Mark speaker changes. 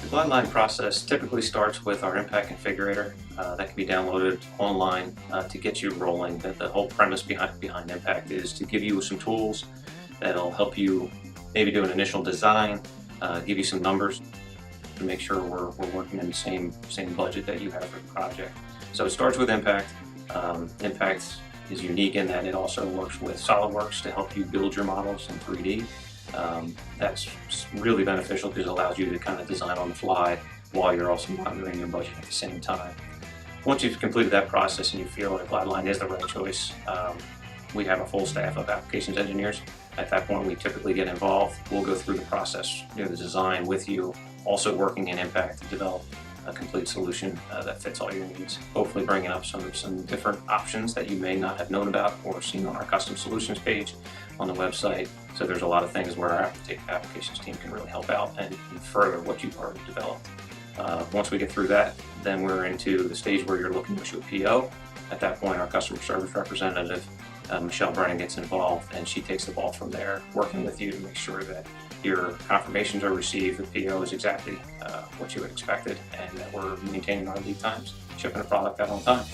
Speaker 1: The Bloodline process typically starts with our impact configurator that can be downloaded online to get you rolling. The whole premise behind impact is to give you some tools that'll help you maybe do an initial design, give you some numbers to make sure we're working in the same budget that you have for the project. So it starts with impact. Impact is unique in that it also works with SolidWorks to help you build your models in 3D. That's really beneficial because it allows you to kind of design on the fly while you're also monitoring your budget at the same time. Once you've completed that process and you feel like Gladline is the right choice, we have a full staff of applications engineers. At that point, we typically get involved. We'll go through the process, the design with you, also working in impact to develop a complete solution that fits all your needs. Hopefully bringing up some different options that you may not have known about or seen on our custom solutions page on the website. So there's a lot of things where our applications team can really help out and further what you've already developed. Once we get through that, then we're into the stage where you're looking to issue a PO. At that point, our customer service representative, Michelle Brennan, gets involved, and she takes the ball from there, working with you to make sure that your confirmations are received, the PO is exactly what you had expected, and that we're maintaining our lead times, shipping the product out on time.